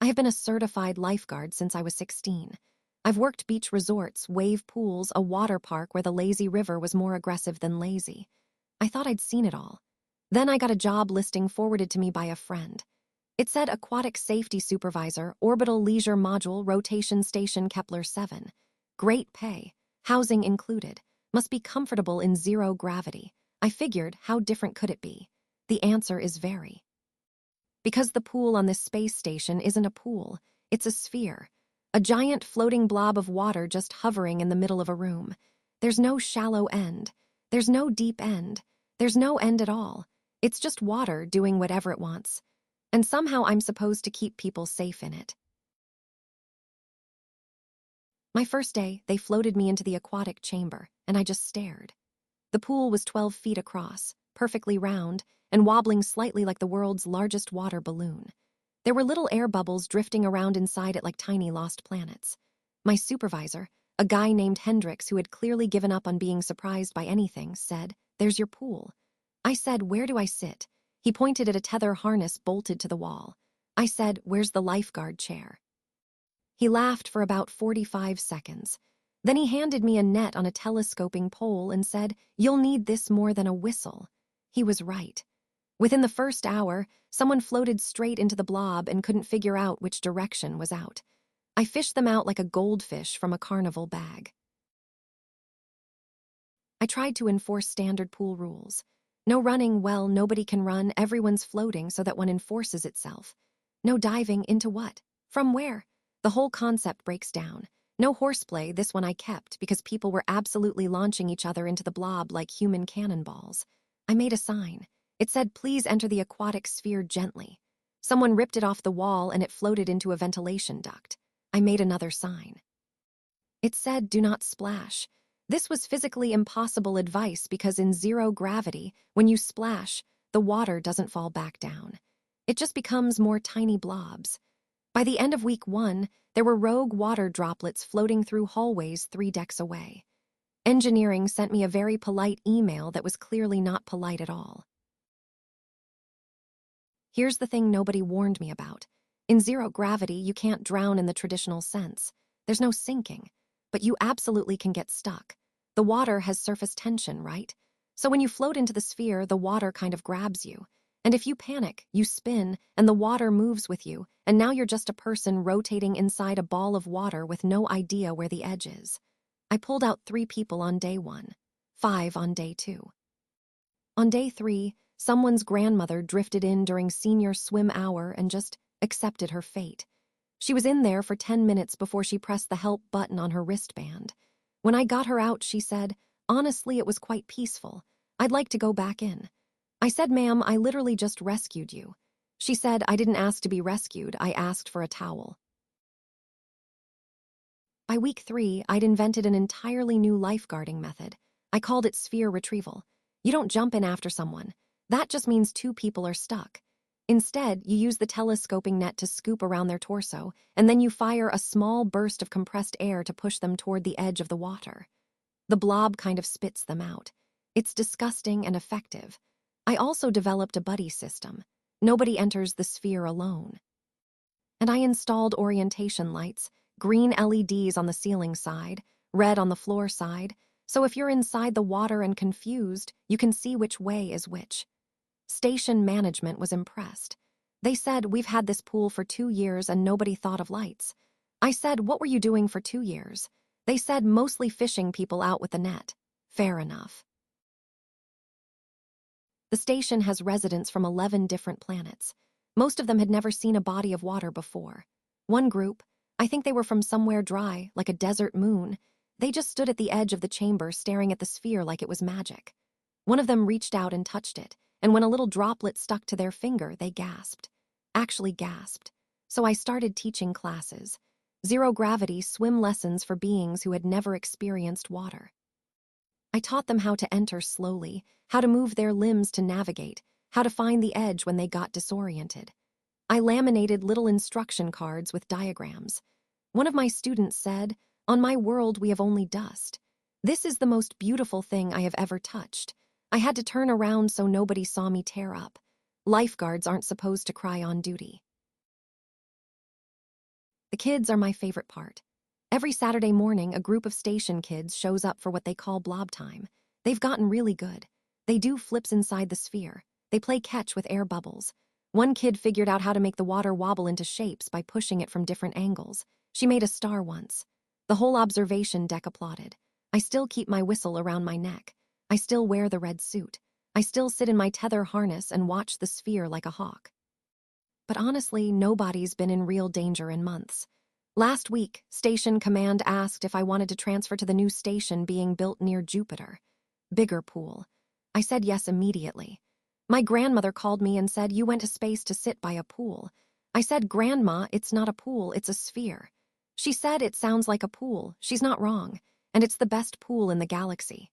I have been a certified lifeguard since I was 16. I've worked beach resorts, wave pools, a water park where the lazy river was more aggressive than lazy. I thought I'd seen it all. Then I got a job listing forwarded to me by a friend. It said Aquatic Safety Supervisor, Orbital Leisure Module, Rotation Station Kepler 7. Great pay, housing included, must be comfortable in zero gravity. I figured, how different could it be? The answer is very. Because the pool on this space station isn't a pool, it's a sphere. A giant floating blob of water just hovering in the middle of a room. There's no shallow end. There's no deep end. There's no end at all. It's just water doing whatever it wants. And somehow I'm supposed to keep people safe in it. My first day, they floated me into the aquatic chamber, and I just stared. The pool was 12 feet across, perfectly round, and wobbling slightly like the world's largest water balloon. There were little air bubbles drifting around inside it like tiny lost planets. My supervisor, a guy named Hendrix who had clearly given up on being surprised by anything, said, "There's your pool." I said, "Where do I sit?" He pointed at a tether harness bolted to the wall. I said, "Where's the lifeguard chair?" He laughed for about 45 seconds. Then he handed me a net on a telescoping pole and said, "You'll need this more than a whistle." He was right. Within the first hour, someone floated straight into the blob and couldn't figure out which direction was out. I fished them out like a goldfish from a carnival bag. I tried to enforce standard pool rules. No running, well, nobody can run, everyone's floating so that one enforces itself. No diving, into what? From where? The whole concept breaks down. No horseplay, this one I kept, because people were absolutely launching each other into the blob like human cannonballs. I made a sign. It said, "Please enter the aquatic sphere gently." Someone ripped it off the wall and it floated into a ventilation duct. I made another sign. It said, "Do not splash." This was physically impossible advice because in zero gravity, when you splash, the water doesn't fall back down. It just becomes more tiny blobs. By the end of week 1, there were rogue water droplets floating through hallways 3 decks away. Engineering sent me a very polite email that was clearly not polite at all. Here's the thing nobody warned me about. In zero gravity, you can't drown in the traditional sense. There's no sinking. But you absolutely can get stuck. The water has surface tension, right? So when you float into the sphere, the water kind of grabs you. And if you panic, you spin, and the water moves with you, and now you're just a person rotating inside a ball of water with no idea where the edge is. I pulled out 3 people on day 1, 5 on day 2. On day 3, someone's grandmother drifted in during senior swim hour and just accepted her fate. She was in there for 10 minutes before she pressed the help button on her wristband. When I got her out, she said, "Honestly, it was quite peaceful. I'd like to go back in." I said, "Ma'am, I literally just rescued you." She said, "I didn't ask to be rescued, I asked for a towel." By week 3, I'd invented an entirely new lifeguarding method. I called it sphere retrieval. You don't jump in after someone. That just means 2 people are stuck. Instead, you use the telescoping net to scoop around their torso, and then you fire a small burst of compressed air to push them toward the edge of the water. The blob kind of spits them out. It's disgusting and effective. I also developed a buddy system. Nobody enters the sphere alone. And I installed orientation lights, green LEDs on the ceiling side, red on the floor side, so if you're inside the water and confused, you can see which way is which. Station management was impressed. They said, "We've had this pool for 2 years and nobody thought of lights." I said, "What were you doing for 2 years?" They said, "Mostly fishing people out with the net." Fair enough. The station has residents from 11 different planets. Most of them had never seen a body of water before. One group, I think they were from somewhere dry, like a desert moon, they just stood at the edge of the chamber staring at the sphere like it was magic. One of them reached out and touched it, and when a little droplet stuck to their finger, they gasped. Actually gasped. So I started teaching classes. Zero gravity swim lessons for beings who had never experienced water. I taught them how to enter slowly, how to move their limbs to navigate, how to find the edge when they got disoriented. I laminated little instruction cards with diagrams. One of my students said, "On my world, we have only dust. This is the most beautiful thing I have ever touched." I had to turn around so nobody saw me tear up. Lifeguards aren't supposed to cry on duty. The kids are my favorite part. Every Saturday morning, a group of station kids shows up for what they call blob time. They've gotten really good. They do flips inside the sphere. They play catch with air bubbles. One kid figured out how to make the water wobble into shapes by pushing it from different angles. She made a star once. The whole observation deck applauded. I still keep my whistle around my neck. I still wear the red suit. I still sit in my tether harness and watch the sphere like a hawk. But honestly, nobody's been in real danger in months. Last week, Station Command asked if I wanted to transfer to the new station being built near Jupiter. Bigger pool. I said yes immediately. My grandmother called me and said, "You went to space to sit by a pool." I said, "Grandma, it's not a pool, it's a sphere." She said, "It sounds like a pool." She's not wrong. And it's the best pool in the galaxy.